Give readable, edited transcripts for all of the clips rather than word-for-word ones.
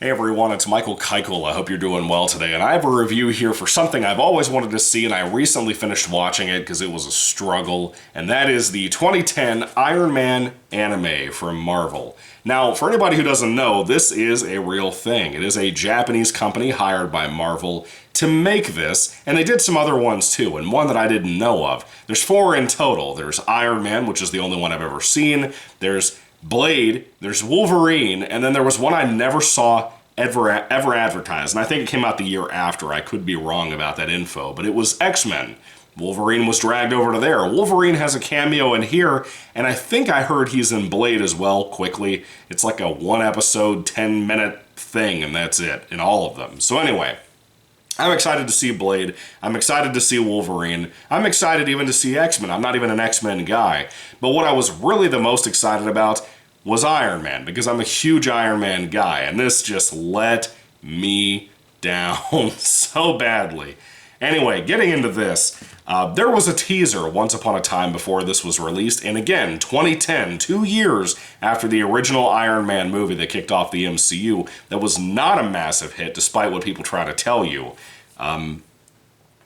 Hey everyone, it's Michael Kikle. I hope you're doing well today. And I have a review here for something I've always wanted to see, and I recently finished watching it because it was a struggle. And that is the 2010 Iron Man anime from Marvel. Now, for anybody who doesn't know, this is a real thing. It is a Japanese company hired by Marvel to make this, and they did some other ones too, and one that I didn't know of. There's 4 in total. There's Iron Man, which is the only one I've ever seen. There's Blade, there's Wolverine, and then there was one I never saw ever advertised, and I think it came out the year after. I could be wrong about that info, but it was X-Men. Wolverine was dragged over to there. Wolverine has a cameo in here, and I think I heard he's in Blade as well, quickly. It's like a 1-episode, 10-minute thing, and that's it, in all of them. So anyway, I'm excited to see Blade. I'm excited to see Wolverine. I'm excited even to see X-Men. I'm not even an X-Men guy. But what I was really the most excited about was Iron Man, because I'm a huge Iron Man guy, and this just let me down so badly. Anyway, getting into this, there was a teaser once upon a time before this was released, and again, 2010, 2 years after the original Iron Man movie that kicked off the MCU, that was not a massive hit, despite what people try to tell you.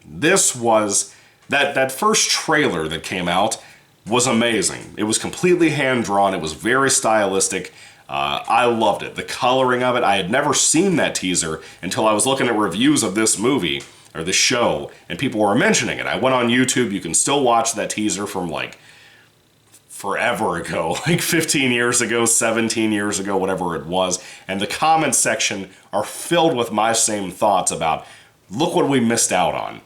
This was, that first trailer that came out was amazing. It was completely hand-drawn, it was very stylistic. I loved it. The coloring of it, I had never seen that teaser until I was looking at reviews of this movie, or the show, and people were mentioning it. I went on YouTube, you can still watch that teaser from like forever ago, like 15 years ago, 17 years ago, whatever it was, and the comments section are filled with my same thoughts about, look what we missed out on.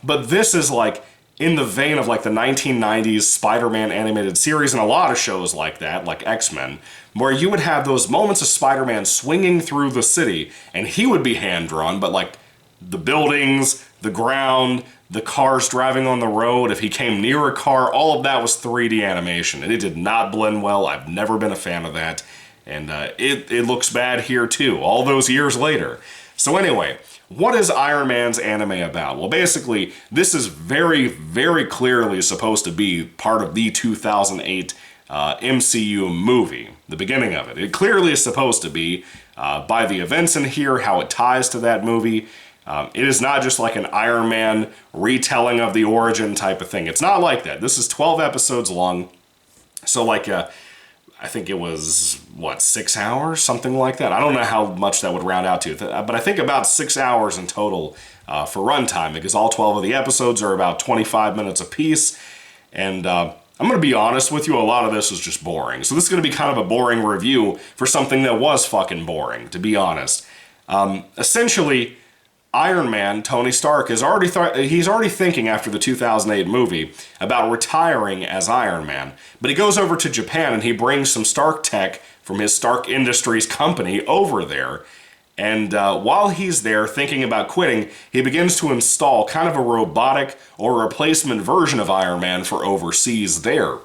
But this is like in the vein of like the 1990s Spider-Man animated series and a lot of shows like that, like X-Men, where you would have those moments of Spider-Man swinging through the city, and he would be hand-drawn, but like the buildings, the ground, the cars driving on the road, if he came near a car, all of that was 3D animation, and it did not blend well. I've never been a fan of that, and it looks bad here too, all those years later. So anyway, what is Iron Man's anime about? Well, basically, this is very, very clearly supposed to be part of the 2008 MCU movie, the beginning of it. It clearly is supposed to be, by the events in here, how it ties to that movie. It is not just like an Iron Man retelling of the origin type of thing. It's not like that. This is 12 episodes long. So like, I think it was, what, 6 hours? Something like that. I don't know how much that would round out to, but I think about 6 hours in total for runtime, because all 12 of the episodes are about 25 minutes apiece. And I'm going to be honest with you, a lot of this is just boring. So this is going to be kind of a boring review for something that was fucking boring, to be honest. Essentially, Iron Man, Tony Stark, he's already thinking after the 2008 movie about retiring as Iron Man. But he goes over to Japan and he brings some Stark tech from his Stark Industries company over there. And while he's there thinking about quitting, he begins to install kind of a robotic or replacement version of Iron Man for overseas there.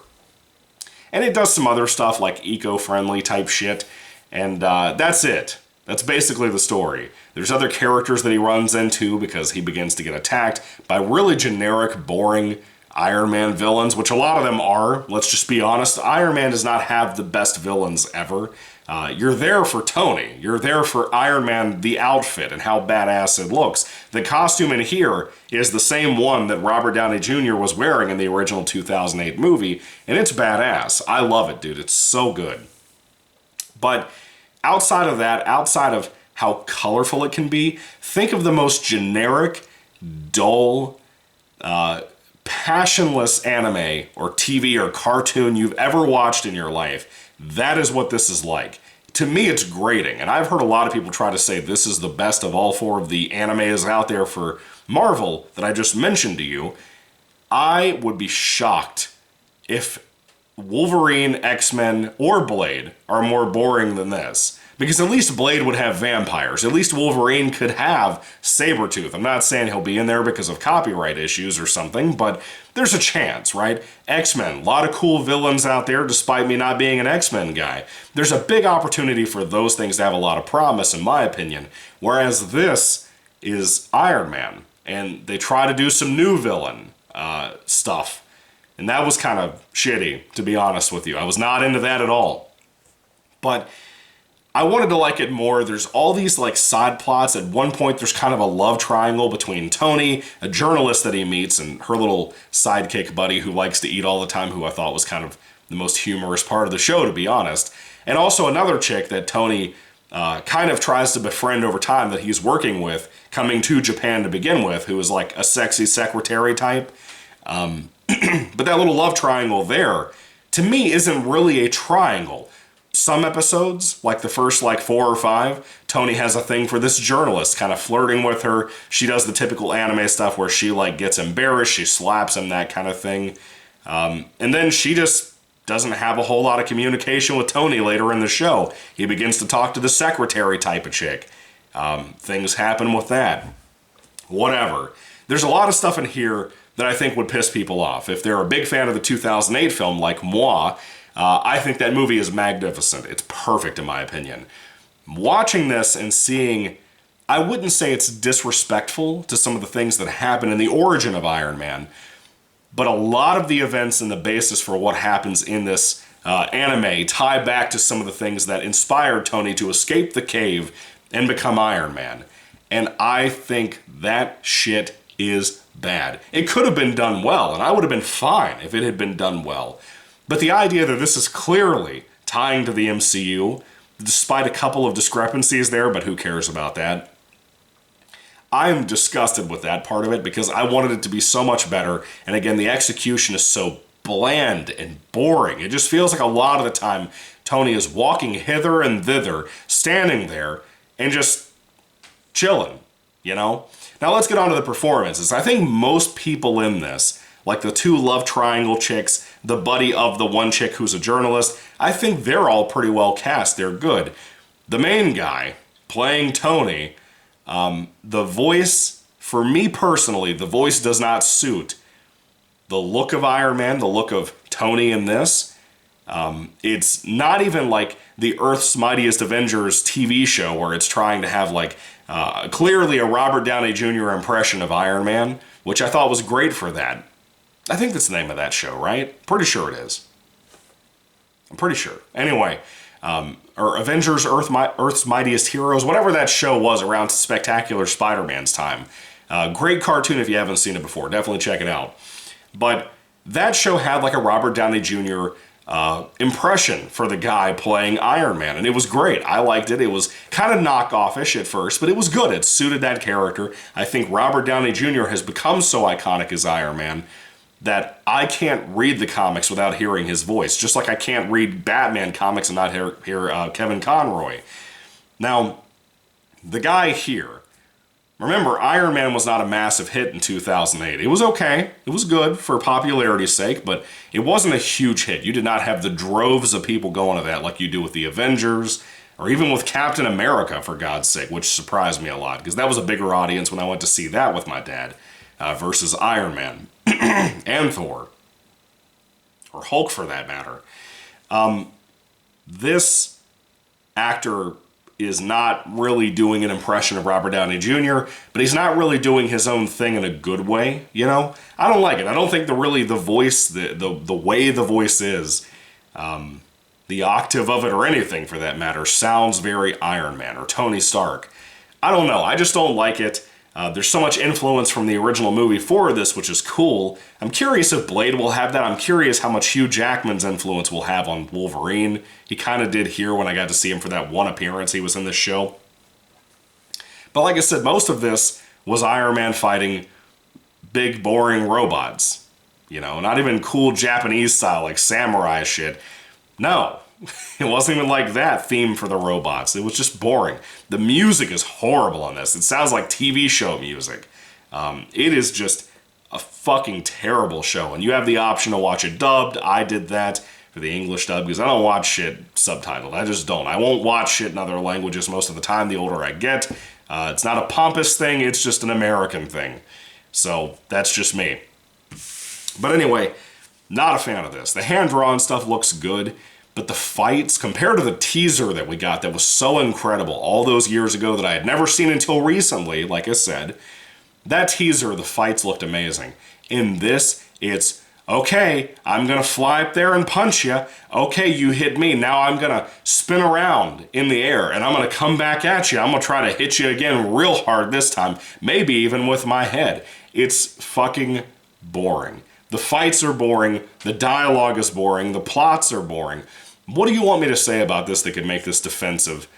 And it does some other stuff like eco-friendly type shit. And that's it. That's basically the story. There's other characters that he runs into because he begins to get attacked by really generic, boring Iron Man villains, which a lot of them are. Let's just be honest. Iron Man does not have the best villains ever. You're there for Tony. You're there for Iron Man, the outfit, and how badass it looks. The costume in here is the same one that Robert Downey Jr. was wearing in the original 2008 movie, and it's badass. I love it, dude. It's so good. But outside of that, outside of how colorful it can be, think of the most generic, dull, passionless anime or TV or cartoon you've ever watched in your life. That is what this is like. To me, it's grating, and I've heard a lot of people try to say this is the best of all 4 of the animes out there for Marvel that I just mentioned to you. I would be shocked if Wolverine, X-Men, or Blade are more boring than this. Because at least Blade would have vampires. At least Wolverine could have Sabretooth. I'm not saying he'll be in there because of copyright issues or something, but there's a chance, right? X-Men, a lot of cool villains out there, despite me not being an X-Men guy. There's a big opportunity for those things to have a lot of promise, in my opinion. Whereas this is Iron Man, and they try to do some new villain stuff. And that was kind of shitty, to be honest with you. I was not into that at all. But I wanted to like it more. There's all these like side plots. At one point, there's kind of a love triangle between Tony, a journalist that he meets, and her little sidekick buddy who likes to eat all the time, who I thought was kind of the most humorous part of the show, to be honest. And also another chick that Tony kind of tries to befriend over time that he's working with, coming to Japan to begin with, who is like a sexy secretary type. But that little love triangle there, to me, isn't really a triangle. Some episodes, like the first 4 or 5, Tony has a thing for this journalist, kind of flirting with her. She does the typical anime stuff where she gets embarrassed, she slaps him, that kind of thing. And then she just doesn't have a whole lot of communication with Tony later in the show. He begins to talk to the secretary type of chick. Things happen with that. Whatever. There's a lot of stuff in here that I think would piss people off. If they're a big fan of the 2008 film like moi, I think that movie is magnificent. It's perfect in my opinion. Watching this and seeing, I wouldn't say it's disrespectful to some of the things that happen in the origin of Iron Man, but a lot of the events and the basis for what happens in this anime tie back to some of the things that inspired Tony to escape the cave and become Iron Man. And I think that shit is bad. It could have been done well, and I would have been fine if it had been done well. But the idea that this is clearly tying to the MCU, despite a couple of discrepancies there, but who cares about that? I am disgusted with that part of it because I wanted it to be so much better. And again, the execution is so bland and boring. It just feels like a lot of the time Tony is walking hither and thither, standing there, and just chilling, you know? Now let's get on to the performances. I think most people in this, like the 2 love triangle chicks, the buddy of the one chick who's a journalist, I think they're all pretty well cast. They're good. The main guy, playing Tony, the voice, for me personally, the voice does not suit the look of Iron Man, the look of Tony in this. It's not even like the Earth's Mightiest Avengers TV show where it's trying to have clearly a Robert Downey Jr. impression of Iron Man, which I thought was great for that. I think that's the name of that show, right? Pretty sure it is. I'm pretty sure. Anyway, or Avengers, Earth's Mightiest Heroes, whatever that show was around Spectacular Spider-Man's time. Great cartoon if you haven't seen it before. Definitely check it out. But that show had a Robert Downey Jr. Impression for the guy playing Iron Man, and it was great. I liked it. It was kind of knockoff-ish at first, but it was good. It suited that character. I think Robert Downey Jr. has become so iconic as Iron Man that I can't read the comics without hearing his voice, just like I can't read Batman comics and not hear Kevin Conroy. Now, the guy here, remember, Iron Man was not a massive hit in 2008. It was okay. It was good for popularity's sake, but it wasn't a huge hit. You did not have the droves of people going to that like you do with the Avengers, or even with Captain America, for God's sake, which surprised me a lot, because that was a bigger audience when I went to see that with my dad, versus Iron Man. And Thor. Or Hulk, for that matter. This actor is not really doing an impression of Robert Downey Jr., but he's not really doing his own thing in a good way, you know? I don't like it. I don't think the voice, the way the voice is, the octave of it or anything for that matter, sounds very Iron Man or Tony Stark. I don't know. I just don't like it. There's so much influence from the original movie for this, which is cool. I'm curious if Blade will have that. I'm curious how much Hugh Jackman's influence will have on Wolverine. He kind of did here when I got to see him for that one appearance he was in this show. But like I said, most of this was Iron Man fighting big, boring robots. You know, not even cool Japanese style, like samurai shit. No. It wasn't even like that theme for the robots. It was just boring. The music is horrible on this. It sounds like TV show music. It is just a fucking terrible show. And you have the option to watch it dubbed. I did that for the English dub because I don't watch shit subtitled. I just don't. I won't watch shit in other languages most of the time the older I get. It's not a pompous thing. It's just an American thing. So that's just me. But anyway, not a fan of this. The hand-drawn stuff looks good. But the fights, compared to the teaser that we got that was so incredible all those years ago that I had never seen until recently, like I said, that teaser, the fights looked amazing. In this, it's Okay, I'm gonna fly up there and punch you. Okay, you hit me. Now I'm gonna spin around in the air and I'm gonna come back at you. I'm gonna try to hit you again real hard this time, maybe even with my head. It's fucking boring. The fights are boring, the dialogue is boring, the plots are boring. What do you want me to say about this that could make this defensive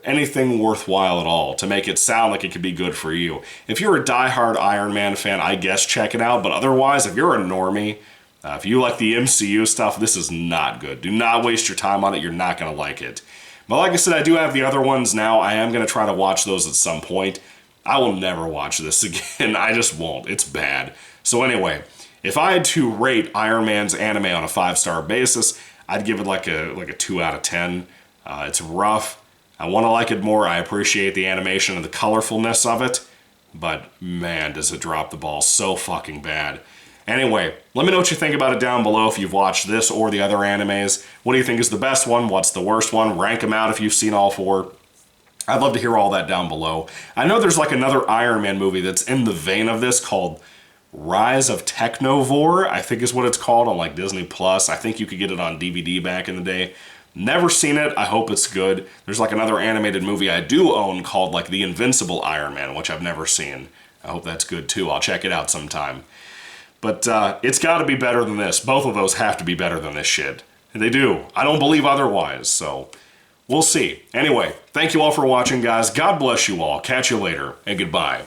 anything worthwhile at all, to make it sound like it could be good for you? If you're a diehard Iron Man fan, I guess check it out, but otherwise, if you're a normie, if you like the MCU stuff, this is not good. Do not waste your time on it, you're not going to like it. But like I said, I do have the other ones now. I am going to try to watch those at some point. I will never watch this again. I just won't. It's bad. So anyway, if I had to rate Iron Man's anime on a 5-star basis, I'd give it like a 2 out of 10. It's rough. I want to like it more. I appreciate the animation and the colorfulness of it. But man, does it drop the ball so fucking bad. Anyway, let me know what you think about it down below if you've watched this or the other animes. What do you think is the best one? What's the worst one? Rank them out if you've seen all 4. I'd love to hear all that down below. I know there's like another Iron Man movie that's in the vein of this called Rise of Technovore, I think is what it's called, on like Disney Plus. I think you could get it on DVD back in the day. Never seen it. I hope it's good. There's like another animated movie I do own called like The Invincible Iron Man, which I've never seen. I hope that's good too. I'll check it out sometime. But it's got to be better than this. Both of those have to be better than this shit. They do. I don't believe otherwise, so we'll see. Anyway, thank you all for watching, guys. God bless you all. Catch you later, and goodbye.